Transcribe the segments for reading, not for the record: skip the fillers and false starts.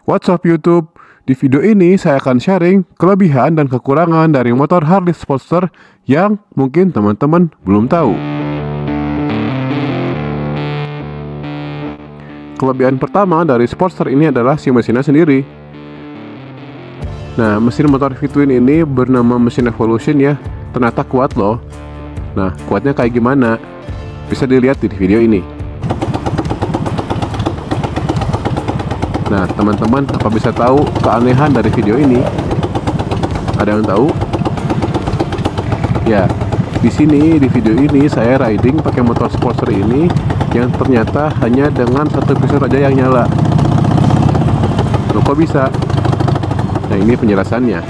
What's up YouTube? Di video ini saya akan sharing kelebihan dan kekurangan dari motor Harley Sportster yang mungkin teman-teman belum tahu. Kelebihan pertama dari Sportster ini adalah si mesinnya sendiri. Nah, mesin motor V-twin ini bernama mesin Evolution ya, ternyata kuat loh. Nah, kuatnya kayak gimana? Bisa dilihat di video ini. Nah, teman-teman, apa bisa tahu keanehan dari video ini? Ada yang tahu? Ya, di sini di video ini saya riding pakai motor Sportster ini yang ternyata hanya dengan satu piston aja yang nyala. Loh, kok bisa? Nah, ini penjelasannya.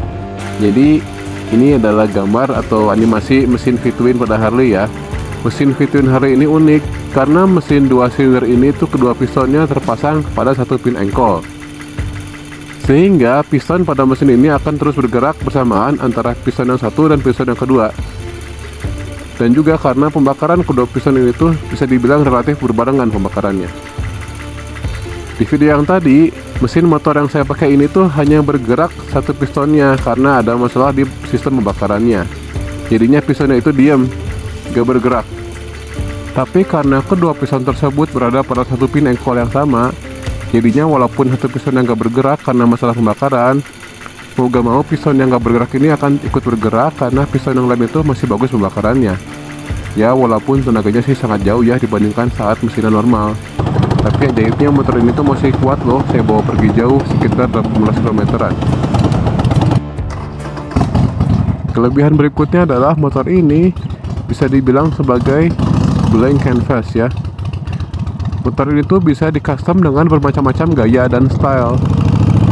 Jadi, ini adalah gambar atau animasi mesin V-twin pada Harley ya. Mesin V-twin Harley ini unik karena mesin 2 silinder ini tuh kedua pistonnya terpasang pada satu pin engkol, sehingga piston pada mesin ini akan terus bergerak bersamaan antara piston yang satu dan piston yang kedua. Dan juga karena pembakaran kedua piston ini tuh bisa dibilang relatif berbarengan pembakarannya. Di video yang tadi, mesin motor yang saya pakai ini tuh hanya bergerak satu pistonnya karena ada masalah di sistem pembakarannya. Jadinya pistonnya itu diam, gak bergerak. Tapi karena kedua piston tersebut berada pada satu pin engkol yang sama, jadinya walaupun satu piston yang gak bergerak karena masalah pembakaran, mau gak mau piston yang gak bergerak ini akan ikut bergerak karena piston yang lain itu masih bagus pembakarannya. Ya, walaupun tenaganya sih sangat jauh ya dibandingkan saat mesinnya normal. Tapi ajaibnya motor ini tuh masih kuat loh, saya bawa pergi jauh sekitar 18 km-an. Kelebihan berikutnya adalah motor ini bisa dibilang sebagai blank canvas ya. Motor ini tuh bisa di custom dengan bermacam-macam gaya dan style.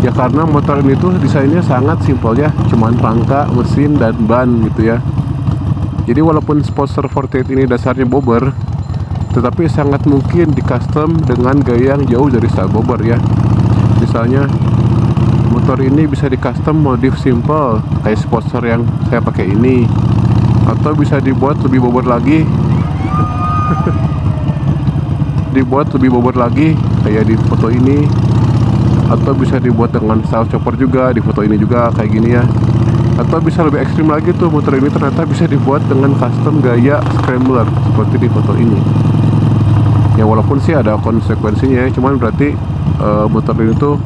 Ya karena motor ini tuh desainnya sangat simpel ya, cuman rangka, mesin, dan ban gitu ya. Jadi walaupun Sportster 48 ini dasarnya bobber, tetapi sangat mungkin di custom dengan gaya yang jauh dari style bobber ya. Misalnya motor ini bisa di custom modif simple kayak Sportster yang saya pakai ini, atau bisa dibuat lebih bobber lagi kayak di foto ini, atau bisa dibuat dengan style chopper juga di foto ini juga kayak gini ya. Atau bisa lebih ekstrim lagi tuh, motor ini ternyata bisa dibuat dengan custom gaya scrambler seperti di foto ini. Ya walaupun sih ada konsekuensinya ya, cuman berarti motor ini tuh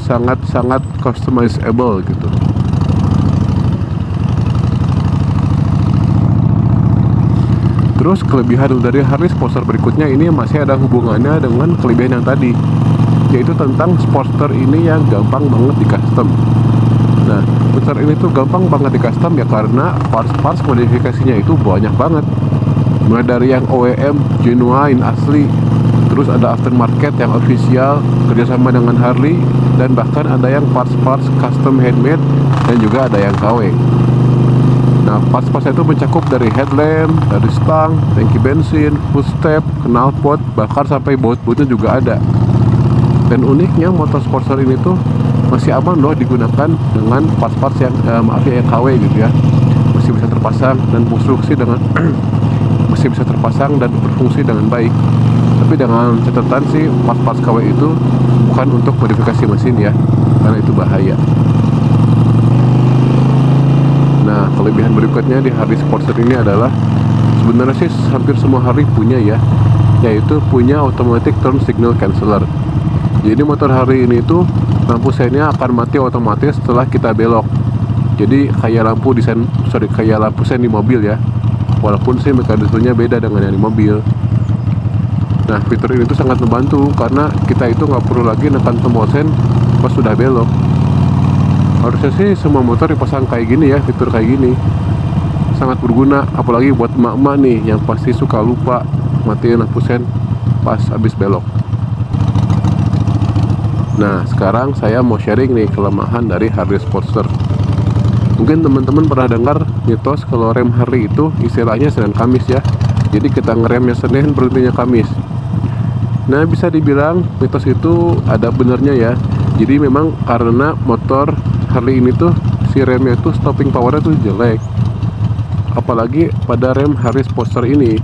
sangat-sangat customizable gitu. Terus kelebihan dari Harley Sportster berikutnya ini masih ada hubungannya dengan kelebihan yang tadi, yaitu tentang Sportster ini yang gampang banget di custom. Nah, motor ini tuh gampang banget di custom ya karena parts-parts modifikasinya itu banyak banget. Mulai dari yang OEM, genuine, asli, terus ada aftermarket yang official kerjasama dengan Harley, dan bahkan ada yang parts-parts custom handmade dan juga ada yang KW. Nah, parts-partsnya itu mencakup dari headlamp, dari stang, tangki bensin, footstep, knalpot, bahkan sampai baut-bautnya juga ada. Dan uniknya motor Sportster ini tuh masih aman loh digunakan dengan parts-parts yang yang KW gitu ya. Masih bisa terpasang dan berfungsi dengan berfungsi dengan baik. Tapi dengan catatan sih, parts-parts KW itu bukan untuk modifikasi mesin ya, karena itu bahaya. Nah, kelebihan berikutnya di Harley Sportster ini adalah sebenarnya sih hampir semua Harley punya ya, yaitu punya automatic turn signal canceller. Jadi motor Harley ini tuh lampu sennya akan mati otomatis setelah kita belok. Jadi kayak lampu sen di mobil ya. Walaupun sih mekanismenya beda dengan yang di mobil. Nah, fitur ini tuh sangat membantu karena kita itu nggak perlu lagi nekan tombol sen pas sudah belok. Harusnya sih semua motor dipasang kayak gini ya, fitur kayak gini. Sangat berguna, apalagi buat emak-emak nih yang pasti suka lupa matiin lampu sen pas habis belok. Nah, sekarang saya mau sharing nih kelemahan dari Harley Sportster. Mungkin teman-teman pernah dengar mitos kalau rem Harley itu istilahnya Senin Kamis ya. Jadi kita ngeremnya Senin, berhentinya Kamis. Nah, bisa dibilang mitos itu ada benernya ya. Jadi memang karena motor Harley ini tuh si remnya tuh stopping powernya tuh jelek. Apalagi pada rem Harley Sportster ini.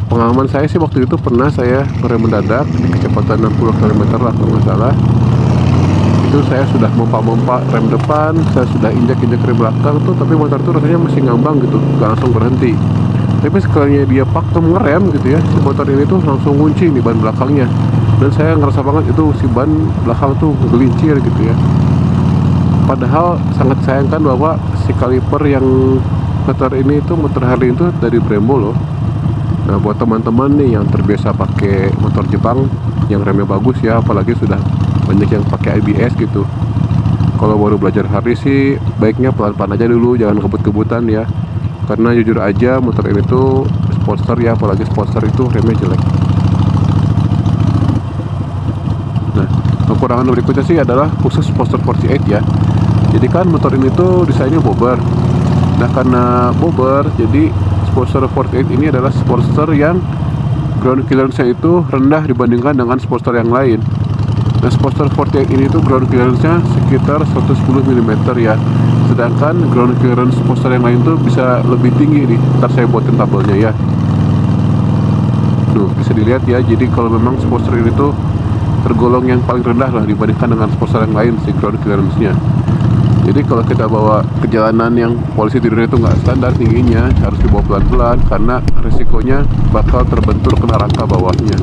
Pengalaman saya sih waktu itu pernah saya ngerem mendadak di kecepatan 60 km lah kalau nggak salah. Itu saya sudah mompa-mompa rem depan, saya sudah injak-injak rem belakang tuh, tapi motor tuh rasanya masih ngambang gitu, gak langsung berhenti. Tapi sekalinya dia pakem ngerem gitu ya, si motor ini tuh langsung kunci di ban belakangnya. Dan saya ngerasa banget itu si ban belakang tuh gelincir gitu ya. Padahal sangat sayangkan bahwa si kaliper yang motor ini tuh, motor Harley itu dari Brembo loh. Nah, buat teman-teman nih yang terbiasa pakai motor Jepang yang remnya bagus ya, apalagi sudah banyak yang pakai ABS gitu. Kalau baru belajar Harley sih baiknya pelan-pelan aja dulu, jangan kebut-kebutan ya. Karena jujur aja motor ini tuh Sportster ya, apalagi Sportster itu remnya jelek. Nah, kekurangan berikutnya sih adalah khusus Sportster 48 ya. Jadi kan motor ini tuh desainnya bobber. Nah, karena bobber, jadi Sportster 48 ini adalah Sportster yang ground clearance-nya itu rendah dibandingkan dengan Sportster yang lain. Nah, Sportster 48 ini tuh ground clearance-nya sekitar 110 mm ya. Sedangkan ground clearance Sportster yang lain tuh bisa lebih tinggi nih. Ntar saya buatin tabelnya ya. Tuh, bisa dilihat ya. Jadi kalau memang Sportster ini tuh tergolong yang paling rendah lah dibandingkan dengan Sportster yang lain si ground clearance-nya. Jadi kalau kita bawa ke jalanan yang polisi tidurnya itu nggak standar tingginya, harus dibawa pelan-pelan karena risikonya bakal terbentur kena rangka bawahnya.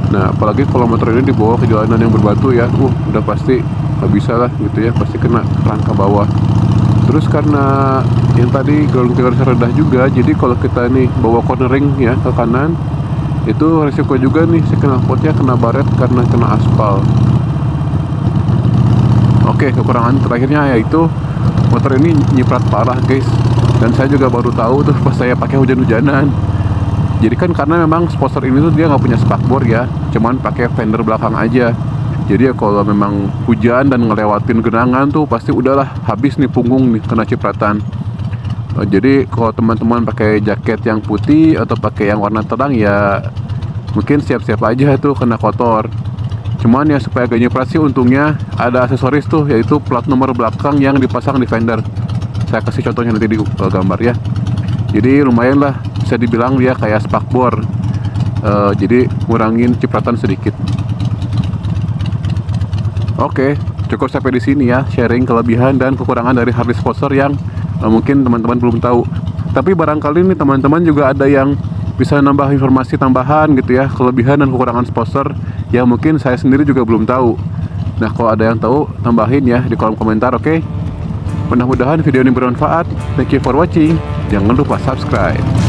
Nah, apalagi kalau motor ini dibawa ke jalanan yang berbatu ya, udah pasti nggak bisa lah gitu ya, pasti kena rangka bawah. Terus karena yang tadi ground clearance rendah juga, jadi kalau kita nih bawa cornering ya ke kanan, itu risiko juga nih si knalpotnya kena baret karena kena aspal. Oke, kekurangan terakhirnya yaitu motor ini nyiprat parah guys. Dan saya juga baru tahu tuh pas saya pakai hujan-hujanan. Jadi kan karena memang Sportster ini tuh dia nggak punya spakbor ya, cuman pakai fender belakang aja. Jadi ya kalau memang hujan dan ngelewatin genangan tuh pasti udahlah habis nih punggung nih kena cipratan. Jadi kalau teman-teman pakai jaket yang putih atau pakai yang warna terang ya mungkin siap-siap aja tuh kena kotor. Cuman ya supaya gak nyiprat sih untungnya ada aksesoris tuh, yaitu plat nomor belakang yang dipasang di fender. Saya kasih contohnya nanti di gambar ya. Jadi lumayan lah, bisa dibilang dia kayak spakbor. Jadi ngurangin cipratan sedikit. Oke, cukup sampai di sini ya sharing kelebihan dan kekurangan dari Harley Sportster yang mungkin teman-teman belum tahu. Tapi barangkali nih teman-teman juga ada yang bisa nambah informasi tambahan gitu ya, kelebihan dan kekurangan Sportster yang mungkin saya sendiri juga belum tahu. Nah, kalau ada yang tahu tambahin ya di kolom komentar, oke? Mudah-mudahan video ini bermanfaat. Thank you for watching. Jangan lupa subscribe.